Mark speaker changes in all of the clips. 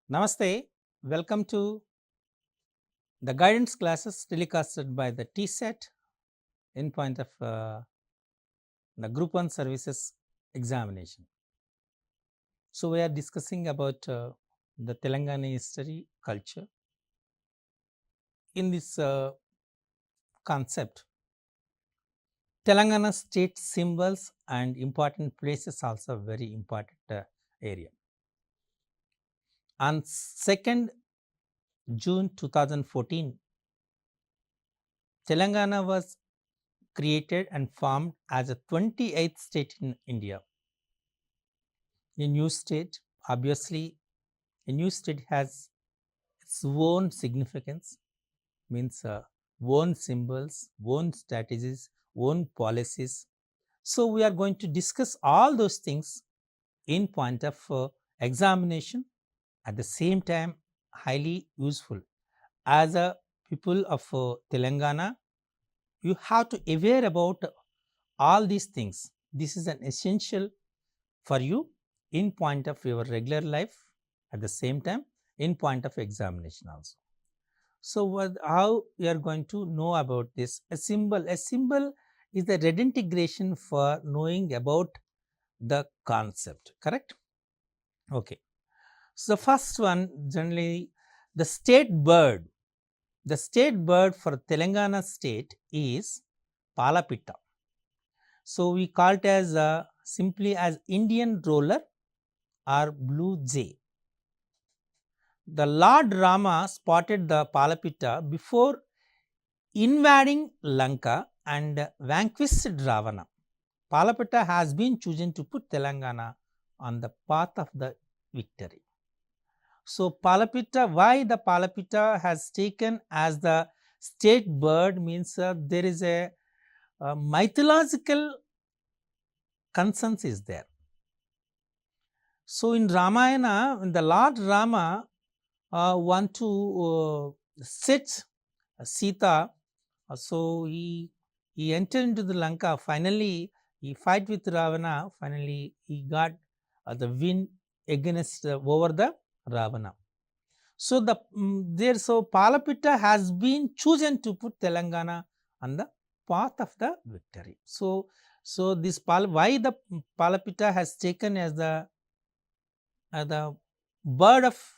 Speaker 1: Namaste, welcome to the guidance classes telecasted by the TSET in point of the Group 1 services examination. So, we are discussing about the Telangana history, culture. In this concept, Telangana state symbols and important places also very important area. On 2nd June 2014, Telangana was created and formed as a 28th state in India. A new state, obviously, a new state has its own significance, means own symbols, own strategies, own policies. So, we are going to discuss all those things in point of examination, at the same time highly useful. As a people of Telangana, you have to aware about all these things. This is an essential for you in point of your regular life, at the same time in point of examination also. So, how we are going to know about this? A symbol is the redintegration for knowing about the concept, correct? Okay. So, the first one, generally the state bird. The state bird for Telangana state is Palapitta. So, we call it as simply as Indian roller or blue jay. The Lord Rama spotted the Palapitta before invading Lanka and vanquished Ravana. Palapitta has been chosen to put Telangana on the path of the victory. So, Palapitta, why the Palapitta has taken as the state bird means there is a mythological consensus is there. So, in Ramayana, when the Lord Rama want to set Sita, so he entered into the Lanka. Finally, he fight with Ravana. Finally, he got the win against over the Ravana. So, so Palapitta has been chosen to put Telangana on the path of the victory. So this why the Palapitta has taken as the bird of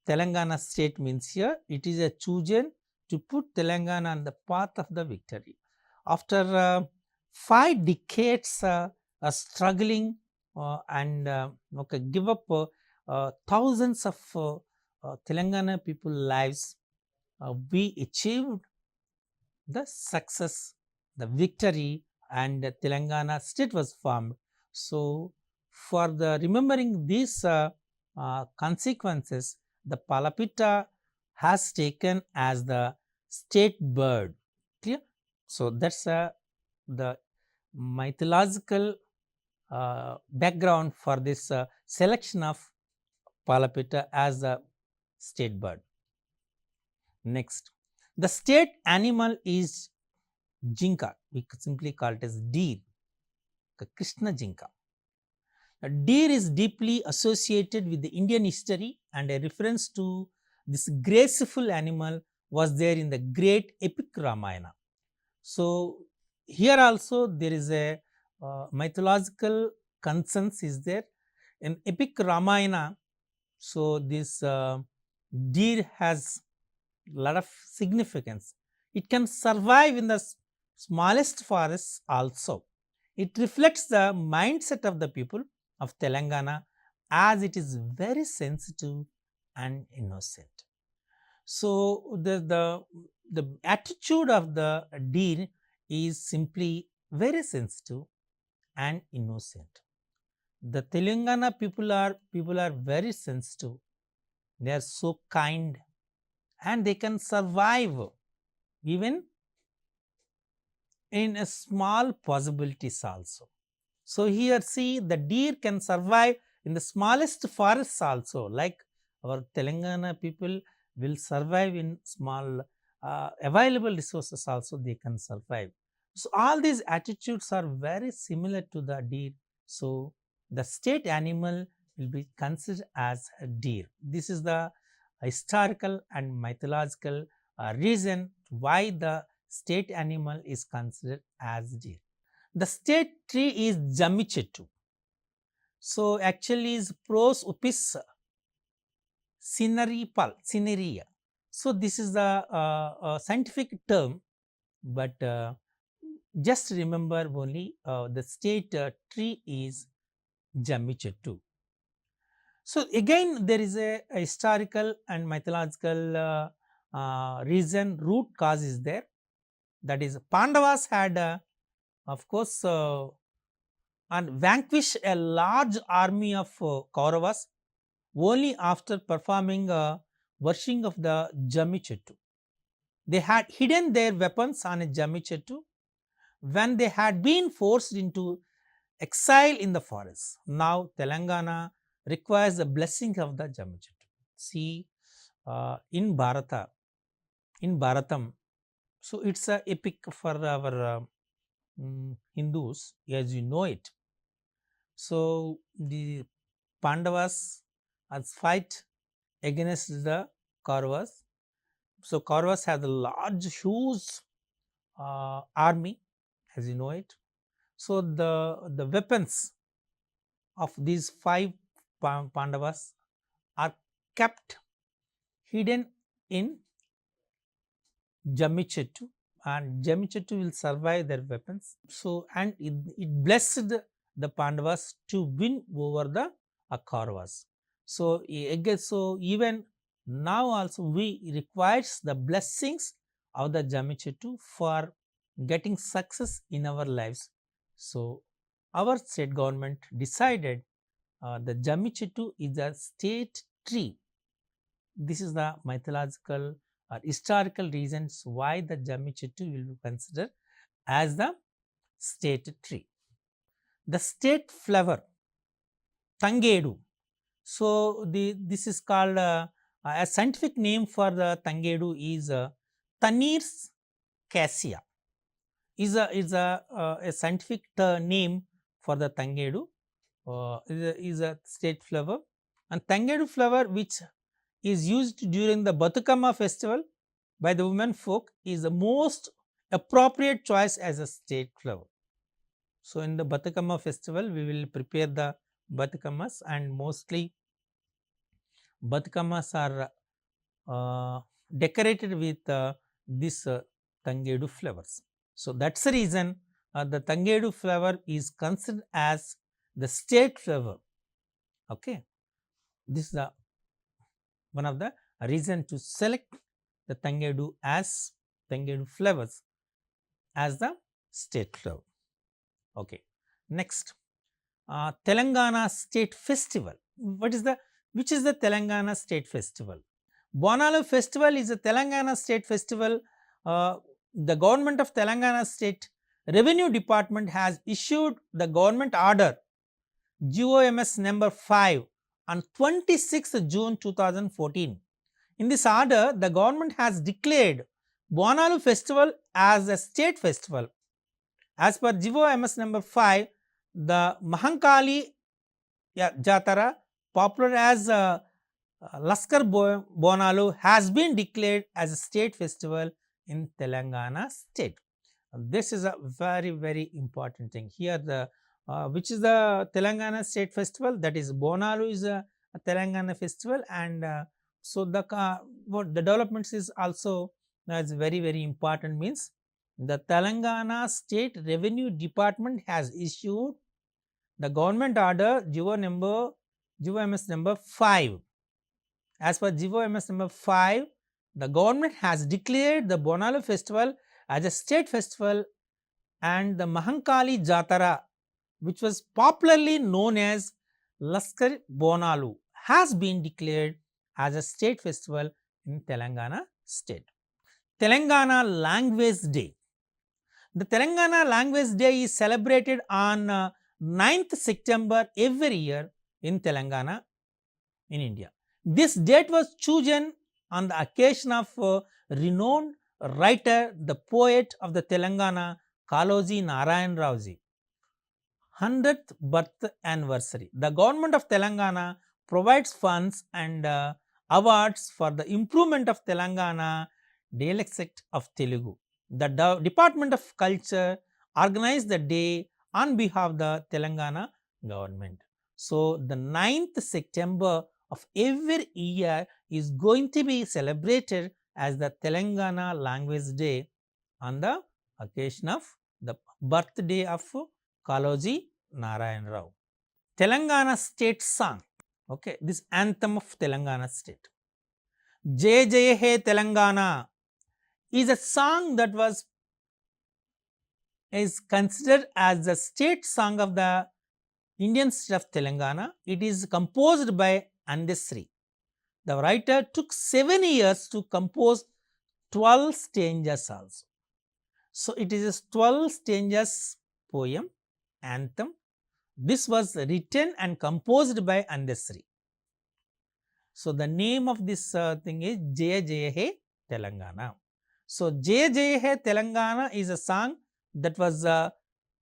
Speaker 1: Telangana state means here it is a chosen to put Telangana on the path of the victory. After 5 decades struggling and give up thousands of Telangana people lives, we achieved the success, the victory, and Telangana state was formed. So, for the remembering these consequences, the Palapitta has taken as the state bird. Clear? So, that's the mythological background for this selection of Palapitta as the state bird. Next, the state animal is jinka. We simply call it as deer, Krishna jinka. A deer is deeply associated with the Indian history, and a reference to this graceful animal was there in the great epic Ramayana. So, here also there is a mythological consensus is there. In epic Ramayana, so this deer has a lot of significance. It can survive in the smallest forests also. It reflects the mindset of the people of Telangana as it is very sensitive and innocent. So, the attitude of the deer is simply very sensitive and innocent. The Telangana people are very sensitive. They are so kind and they can survive even in a small possibilities also. So, here see the deer can survive in the smallest forests also, like our Telangana people will survive in small available resources also they can survive. So, all these attitudes are very similar to the deer. So, the state animal will be considered as a deer. This is the historical and mythological reason why the state animal is considered as deer. The state tree is 𝗳𝗦𝗔𝗃. So actually is 𝗧𝗦𝗔𝗃 𝗧𝗦𝗔𝗃. So this is the scientific term, but just remember only the state tree is 𝗳𝗦𝗔𝗃. So again there is a historical and mythological reason, root cause is there. That is, Pandavas had of course and vanquished a large army of Kauravas only after performing worship of the 𝗳𝗦𝗔𝗃. They had hidden their weapons on a 𝗳𝗦𝗔𝗃 when they had been forced into exile in the forest. Now Telangana requires the blessing of the 𝗳𝗦𝗔𝗃. See, in Bharatam, so it's a epic for our Hindus, as you know it. So the Pandavas as fight against the Kauravas. So Kauravas have a large, huge army, as you know it. So the weapons of these 5 Pandavas are kept hidden in 𝗳𝗦𝗔𝗃, and 𝗳𝗦𝗔𝗃 will survive their weapons. So and it blessed the Pandavas to win over the Kauravas. So again, so even now also we requires the blessings of the 𝗳𝗦𝗔𝗃 for getting success in our lives. So our state government decided the 𝗳𝗦𝗔𝗃 is a state tree. This is the mythological or historical reasons why the 𝗳𝗦𝗔𝗃 will be considered as the state tree. The state flower, Tangedu. So this is called a scientific name for the Tangedu is 𝗃𝗍𝗄𝗃 cassia. Is a scientific name for the Tangedu. Is a state flower, and Tangedu flower, which is used during the Bathukama festival by the women folk, is the most appropriate choice as a state flower. So in the Bathukama festival we will prepare the Bathukamas, and mostly Bathukamas are decorated with this Tangedu flowers. So that's the reason the Tangedu flower is considered as the state flower. Okay, this is the one of the reason to select the Tangedu flowers as the state flower. Okay, next, Telangana state festival. Which is the Telangana state festival? Bonalu festival is a Telangana state festival. The government of Telangana state revenue department has issued the government order GOMS number 5 on 26th June 2014. In this order, the government has declared Bonalu festival as a state festival. As per GOMS number 5, the Mahankali Jatara, popular as Laskar Bonalu, has been declared as a state festival in Telangana state. This is a very, very important thing. Here the which is the Telangana state festival, that is Bonalu is a Telangana festival, and so the developments is also is very, very important. Means the Telangana state revenue department has issued the government order GOMS number 5. As per GOMS number 5, the government has declared the Bonalu festival as a state festival, and the Mahankali Jatara, which was popularly known as Laskar Bonalu, has been declared as a state festival in Telangana state. Telangana Language Day. The Telangana Language Day is celebrated on 9th September every year in Telangana in India. This date was chosen on the occasion of renowned writer, the poet of the Telangana, Kaloji Narayan Rauji, 100th birth anniversary. The government of Telangana provides funds and awards for the improvement of Telangana dialect of Telugu. The Department of Culture organized the day on behalf of the Telangana government. So, the 9th September of every year is going to be celebrated as the Telangana Language Day on the occasion of the birthday of Kaloji Narayan Rao. Telangana state song. Okay, this anthem of Telangana state. Jai Jai He Telangana is a song that is considered as the state song of the Indian state of Telangana. It is composed by 𝗬𝗏. The writer took 7 years to compose 12 stanzas also. So, it is a 12 stanzas poem, anthem. This was written and composed by 𝗬𝗏. So, the name of this thing is Jaya Jaya He Telangana. So, Jaya Jaya He Telangana is a song that was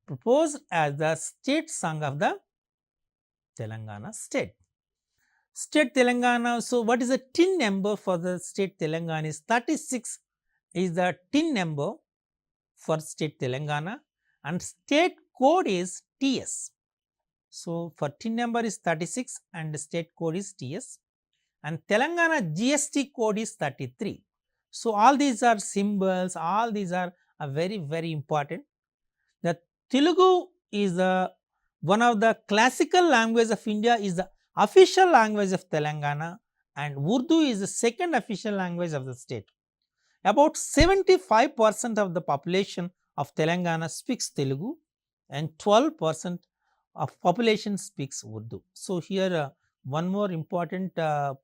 Speaker 1: proposed as the state song of the Telangana state. State Telangana, so what is the TIN number for the state Telangana is 36 is the TIN number for state Telangana and state code is TS. So, for TIN number is 36 and state code is TS and Telangana GST code is 33. So, all these are symbols, all these are very, very important. The Telugu is one of the classical languages of India, is the official language of Telangana and Urdu is the second official language of the state. About 75% of the population of Telangana speaks Telugu and 12% of population speaks Urdu. So, here one more important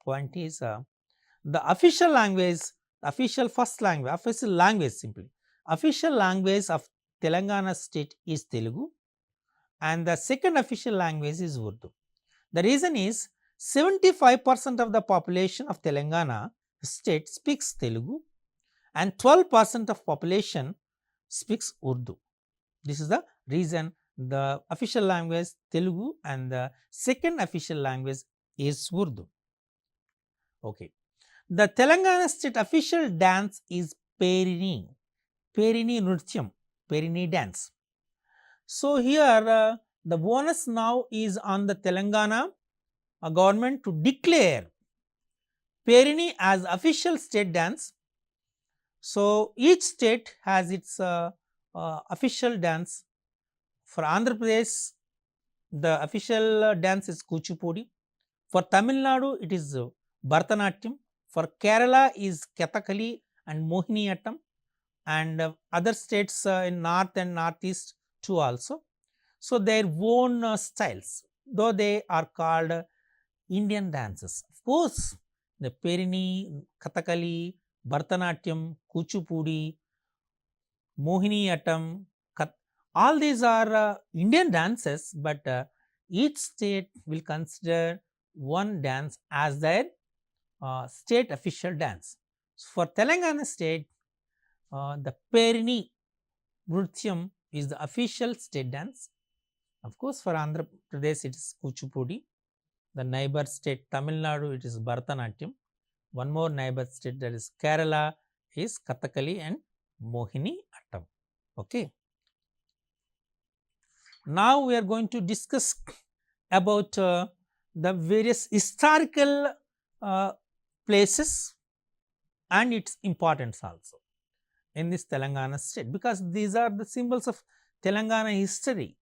Speaker 1: point is the official language, official language simply. Official language of Telangana state is Telugu and the second official language is Urdu. The reason is 75% of the population of Telangana state speaks Telugu and 12% of population speaks Urdu. This is the reason the official language Telugu and the second official language is Urdu. Okay. The Telangana state official dance is Perini Nrutyam, Perini dance. So, here the bonus now is on the Telangana government to declare Perini as official state dance. So, each state has its official dance. For Andhra Pradesh, the official dance is Kuchipudi. For Tamil Nadu, it is Bharatanatyam. For Kerala is Kathakali and Mohiniyattam, and other states in north and northeast too also. So, their own styles, though they are called Indian dances. Of course, the Perini, Kathakali, Bharatanatyam, Kuchipudi, Mohiniyattam, all these are Indian dances, but each state will consider one dance as their state official dance. So, for Telangana state, the Perini Nrutyam is the official state dance. Of course, for Andhra Pradesh it is Kuchipudi. The neighbor state Tamil Nadu it is Bharatanatyam. One more neighbor state, that is Kerala, is Kathakali and Mohiniyattam. Okay. Now, we are going to discuss about the various historical places and its importance also in this Telangana state, because these are the symbols of Telangana history,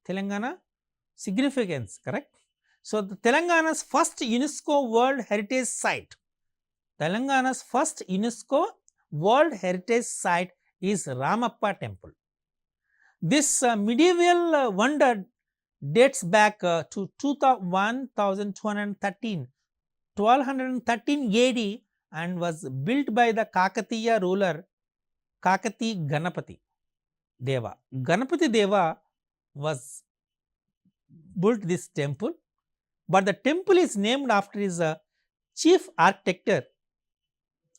Speaker 1: Telangana significance, correct? So, the Telangana's first UNESCO World Heritage Site, Telangana's first UNESCO World Heritage Site is Ramappa Temple. This medieval wonder dates back to 1213 AD and was built by the Kakatiya ruler 𝗂𝗽𝗃𝗃 Ganapati Deva was built this temple, but the temple is named after his chief architect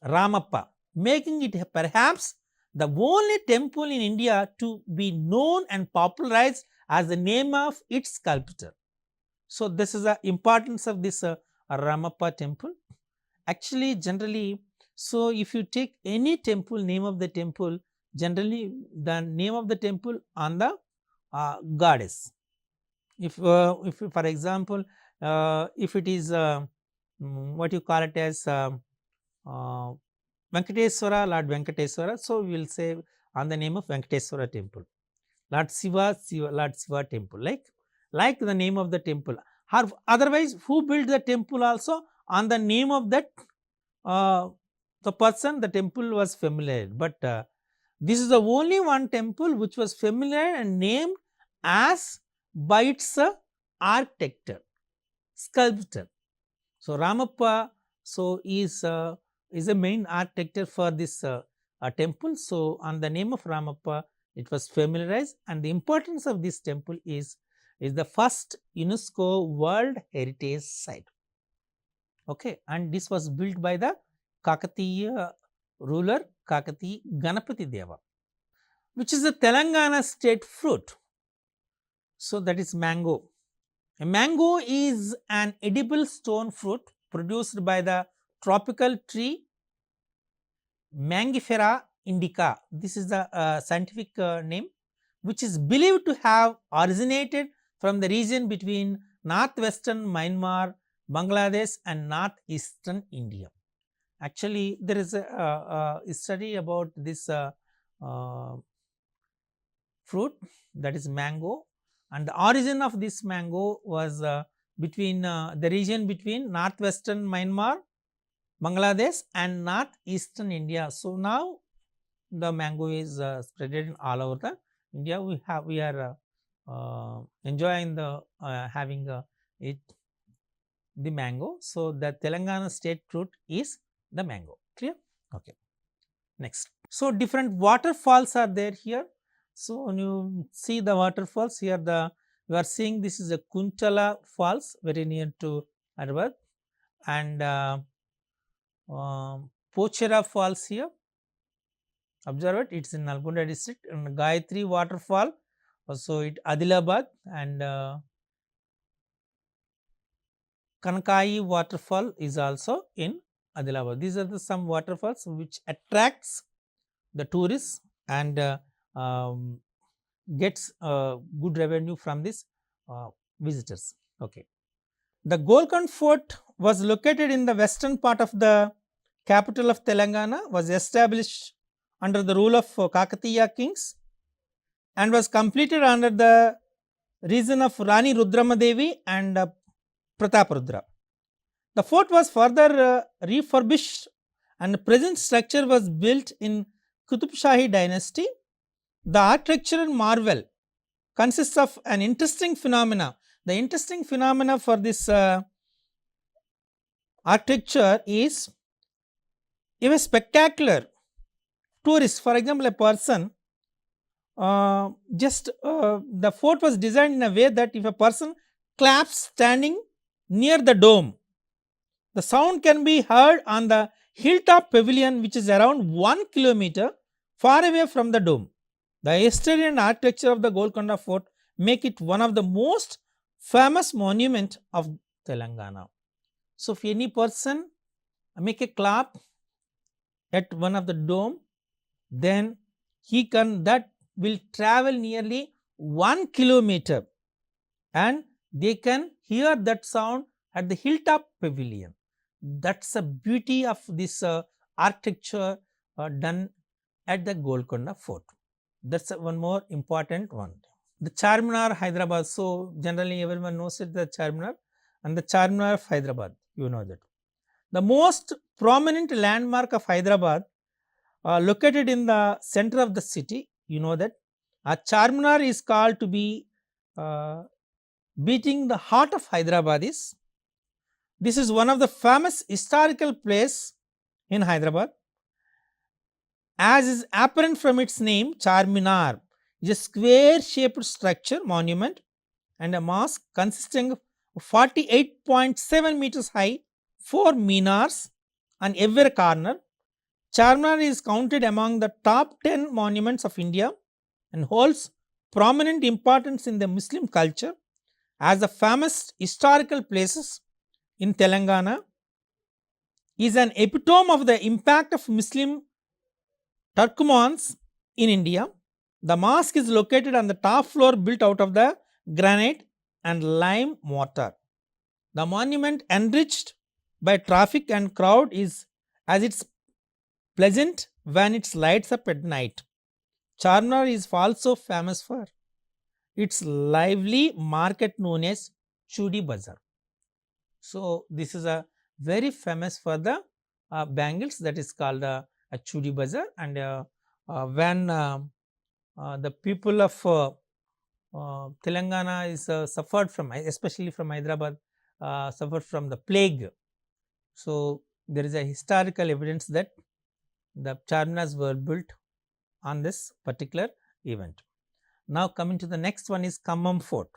Speaker 1: Ramappa, making it perhaps the only temple in India to be known and popularized as the name of its sculptor. So, this is the importance of this Ramappa temple. Actually, generally, so if you take any temple, name of the temple, generally the name of the temple on the goddess. If for example, if it is what you call it as Venkateswara, Lord Venkateswara, so we will say on the name of Venkateswara temple. Lord Shiva, Lord Shiva temple, like the name of the temple. Or otherwise, who built the temple also on the name of that the person, the temple was familiar. But this is the only one temple which was familiar and named as by its architecture, sculptor. So, Ramappa is a main architecture for this temple. So, on the name of Ramappa, it was familiarized, and the importance of this temple is the first UNESCO World Heritage Site. Okay, and this was built by the Kakatiya ruler 𝗂𝗽𝗚, which is the Telangana state fruit. So, that is mango. A mango is an edible stone fruit produced by the tropical tree Mangifera indica. This is the scientific name, which is believed to have originated from the region between northwestern Myanmar, Bangladesh and northeastern India. Actually, there is a study about this fruit, that is mango, and the origin of this mango was between the region between northwestern Myanmar, Bangladesh and northeastern India. So, now the mango is spread all over the India. We are enjoying the having the mango. So, the Telangana state fruit is the mango. Clear? Okay. Next. So, different waterfalls are there here. So, when you see the waterfalls here, you are seeing this is a Kuntala Falls, very near to Hyderabad, and Pochera Falls here. Observe it, it is in Nalgonda district, and Gayatri waterfall, also it Adilabad, and Kankai waterfall is also in Adilabad. These are the some waterfalls which attracts the tourists and gets good revenue from this visitors. Okay. The Golconda Fort was located in the western part of the capital of Telangana, was established under the rule of Kakatiya kings and was completed under the reign of Rani Rudramadevi and Prataparudra. The fort was further refurbished and the present structure was built in Qutb dynasty. The architectural marvel consists of an interesting phenomena. The interesting phenomena for this architecture is if a spectacular tourist, for example, a person, the fort was designed in a way that if a person claps standing near the dome, the sound can be heard on the hilltop pavilion, which is around 1 kilometer far away from the dome. The history and architecture of the Golconda Fort make it one of the most famous monument of Telangana. So, if any person make a clap at one of the dome, then that will travel nearly 1 kilometer and they can hear that sound at the hilltop pavilion. That's the beauty of this architecture done at the Golconda Fort. That's one more important one. The Charmar, Hyderabad. So, generally everyone knows it, the Charmar, and the Charmar of Hyderabad, you know that. The most prominent landmark of Hyderabad located in the center of the city, you know that. Charmar is called to be beating the heart of Hyderabadis. This is one of the famous historical place in Hyderabad. As is apparent from its name, Charminar is a square-shaped structure monument and a mosque consisting of 48.7 meters high, 4 minars on every corner. Charmar is counted among the top 10 monuments of India and holds prominent importance in the Muslim culture as the famous historical places in Telangana, is an epitome of the impact of Muslim Turkomans in India. The mosque is located on the top floor built out of the granite and lime mortar. The monument, enriched by traffic and crowd, is as it's pleasant when it lights up at night. Charmar is also famous for its lively market known as Chudi Bazaar. So this is a very famous for the bangles, that is called a Chudi Bazaar. And when the people of Telangana is suffered from, especially from Hyderabad, suffered from the plague. So there is a historical evidence that the Charminars were built on this particular event. Now coming to the next one is Kamam Fort.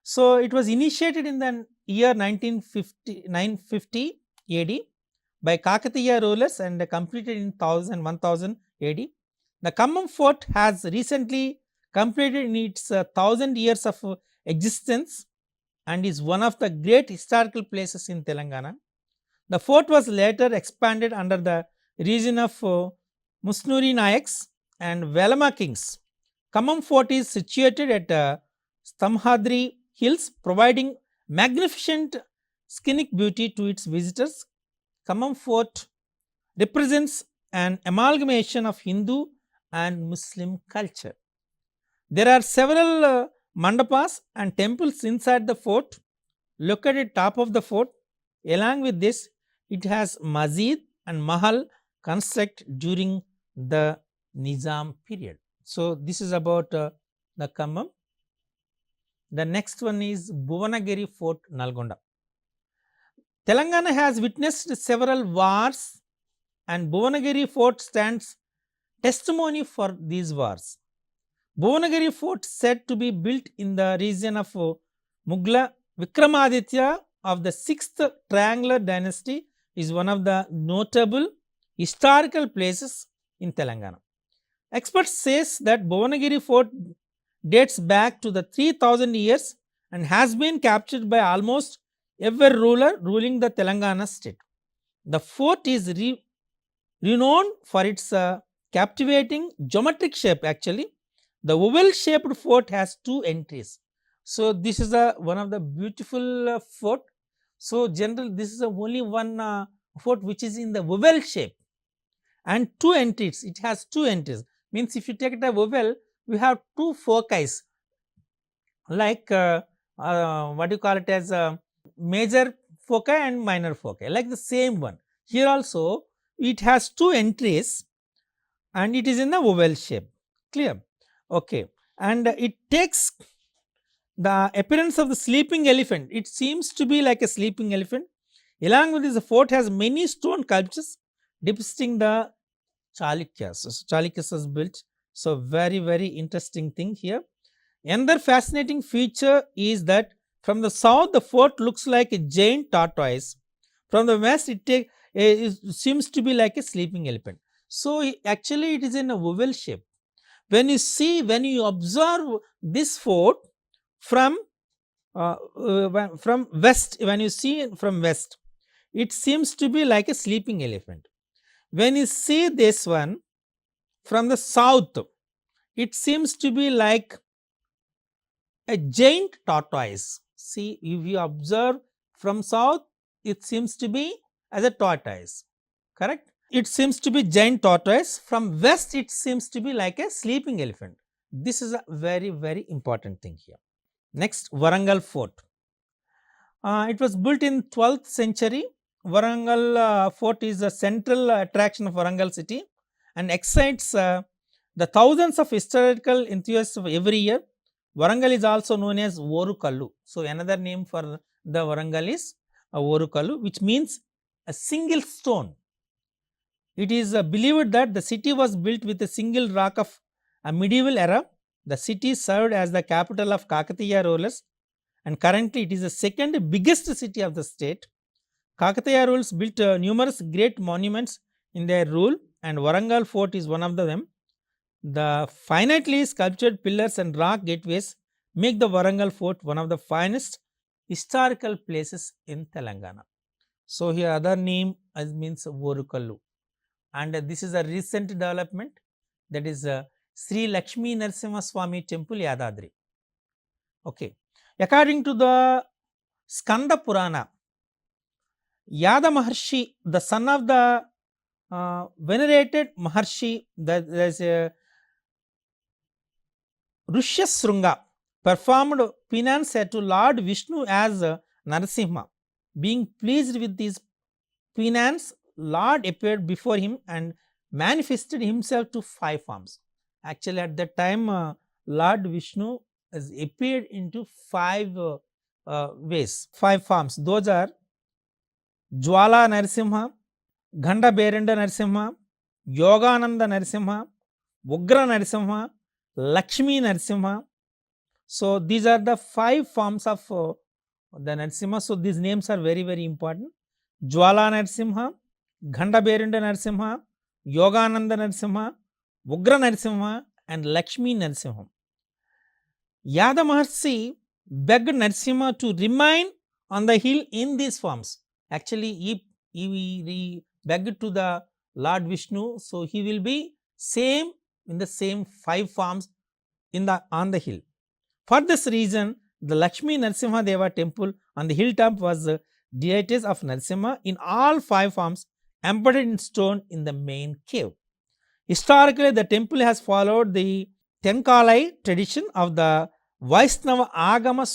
Speaker 1: So it was initiated in the year 950 AD by Kakatiya rulers and completed in 1000 AD. The Kamam Fort has recently completed in its 1000 years of existence and is one of the great historical places in Telangana. The fort was later expanded under the region of Musnuri Nayaks and Velama kings. Kamam Fort is situated at Stamhadri hills, providing magnificent scenic beauty to its visitors. Kamam Fort represents an amalgamation of Hindu and Muslim culture. There are several mandapas and temples inside the fort, located at top of the fort. Along with this, it has masjid and mahal constructed during the Nizam period. So this is about the Kamam. The next one is Bhuvanagiri Fort, Nalgonda. Telangana has witnessed several wars and Bhuvanagiri Fort stands testimony for these wars. Bhuvanagiri Fort, said to be built in the region of Mughal Vikramaditya of the 6th Triangular dynasty, is one of the notable historical places in Telangana. Experts say that Bhuvanagiri Fort dates back to the 3000 years and has been captured by almost every ruler ruling the Telangana state. The fort is renowned for its captivating geometric shape. Actually, the oval shaped fort has 2 entries. So this is one of the beautiful fort. So generally this is the only one fort which is in the oval shape and 2 entries. It has 2 entries. Means if you take the oval, we have 2 foci, like what you call it as major foci and minor foci, like the same one. Here also it has 2 entries and it is in the oval shape. Clear? Okay. And it takes the appearance of the sleeping elephant. It seems to be like a sleeping elephant. Along with this, the fort has many stone sculptures depicting the Chalukyas. So Chalukyas was built. So very interesting thing here. Another fascinating feature is that from the south the fort looks like a giant tortoise. From the west it seems to be like a sleeping elephant. So actually it is in a oval shape. When you observe this fort from west, when you see from west, it seems to be like a sleeping elephant. When you see this one from the south, it seems to be like a giant tortoise. See, if you observe from south, it seems to be as a tortoise. Correct? It seems to be giant tortoise. From west, it seems to be like a sleeping elephant. This is a very important thing here. Next, Warangal Fort. It was built in 12th century. Warangal Fort is the central attraction of Warangal city and excites the thousands of historical enthusiasts of every year. Warangal is also known as Orukallu. So another name for the Warangal is Orukallu, which means a single stone. It is believed that the city was built with a single rock of a medieval era. The city served as the capital of Kakatiya rulers and currently it is the second biggest city of the state. Kakatiya rulers built numerous great monuments in their rule and Warangal Fort is one of them. The finitely sculptured pillars and rock gateways make the Warangal Fort one of the finest historical places in Telangana. So here other name means Vorukallu, and this is a recent development, that is Sri 𝗧𝗦𝗔𝗧 Swami Temple, Yadadri. Okay, according to the Skanda Purana, 𝗧𝗻𝗃, the son of the venerated Maharshi, that is 𝗧𝗦𝗔𝗧, performed penance to Lord Vishnu as Narasimha. Being pleased with this penance, Lord appeared before him and manifested himself to 5 forms. Actually, at that time, Lord Vishnu has appeared into 5 ways, 5 forms. Those are Jwala Narasimha, Ganda Berenda Narasimha, Yogananda Narasimha, Ugra Narasimha, Lakshmi Narasimha. So these are the 5 forms of the Narasimha. So these names are very, very important. Jwala Narasimha, Ganda Berenda Narasimha, Yogananda Narasimha, Ugra Narasimha, and Lakshmi Narasimha. 𝗧𝗻𝗃 begged Narasimha to remain on the hill in these forms. Actually, he begged to the Lord Vishnu, so he will be same in the same 5 forms on the hill. For this reason, the Lakshmi Narasimha Deva temple on the hilltop was deities of Narasimha in all 5 forms, embedded in stone in the main cave. Historically, the temple has followed the Tenkalai tradition of the Vaishnava Agama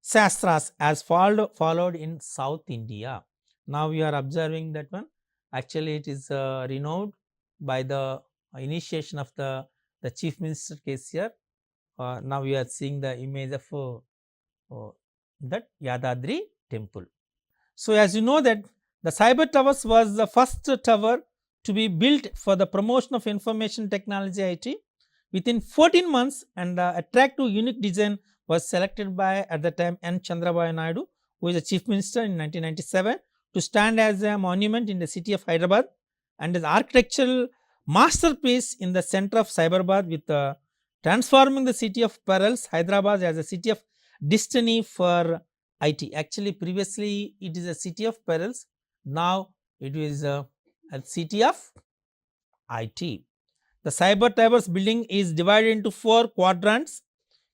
Speaker 1: Shastras as followed in South India. Now we are observing that one. Actually, it is renowned by the initiation of the Chief Minister 𝗂𝗽𝗃. Now we are seeing the image of that Yadadri temple. So as you know that the Cyber Towers was the first tower to be built for the promotion of information technology IT within 14 months, and the attractive unique design was selected by at the time N. Chandrababu Naidu, who is the Chief Minister in 1997, to stand as a monument in the city of Hyderabad and as architectural masterpiece in the center of Cyberabad, with transforming the city of Perils, Hyderabad, as a city of destiny for IT. Actually, previously it is a city of Perils, now it is a city of IT. The Cyber Towers building is divided into 4 quadrants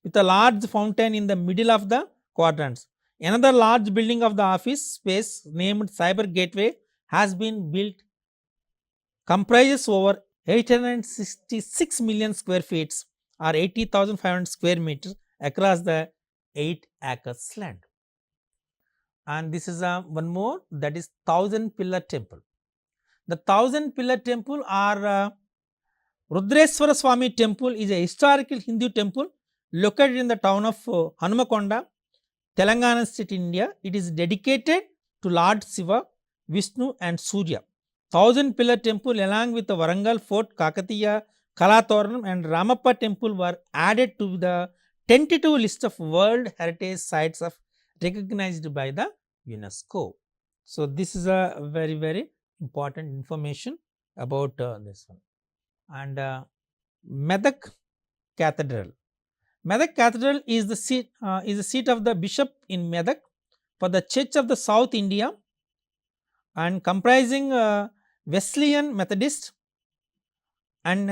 Speaker 1: with a large fountain in the middle of the quadrants. Another large building of the office space named Cyber Gateway has been built, comprises over 866 million square feet or 80,500 square meters across the 8 acres land. And this is one more, that is 1000 Pillar Temple. The 1000 Pillar Temple or 𝗧𝗦𝗔𝗧 Swami Temple is a historical Hindu temple located in the town of Hanmakonda, Telangana State, India. It is dedicated to Lord Shiva, Vishnu and Surya. 1000 Pillar Temple along with the Warangal Fort, 𝗂𝗽𝗱 𝗃𝗅 and Ramappa Temple were added to the tentative list of World Heritage Sites of recognized by the UNESCO. So this is a very, very important information about this one. And Medak Cathedral. Medak Cathedral is the seat of the bishop in Medak for the Church of the South India, and comprising Wesleyan Methodist and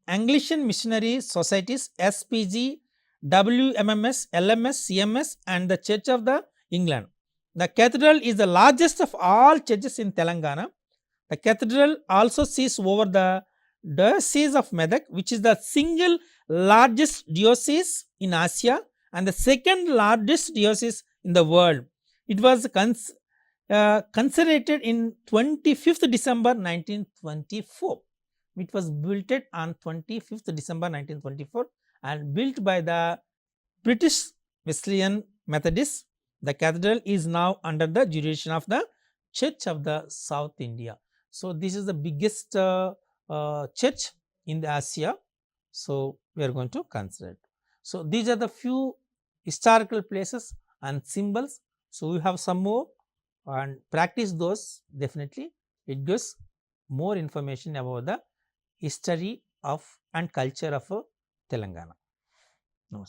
Speaker 1: Anglican Missionary Societies, SPG, WMMS, LMS, CMS, and the Church of the England. The cathedral is the largest of all churches in Telangana. The cathedral also sees over the Diocese of Medak, which is the single largest diocese in Asia and the second largest diocese in the world. It was consecrated in 25th December 1924. It was built on 25th December 1924 and built by the British Wesleyan Methodists. The cathedral is now under the jurisdiction of the Church of the South India. So this is the biggest church in the Asia. So we are going to consider it. So these are the few historical places and symbols. So we have some more, and practice those. Definitely it gives more information about the history of and culture of Telangana.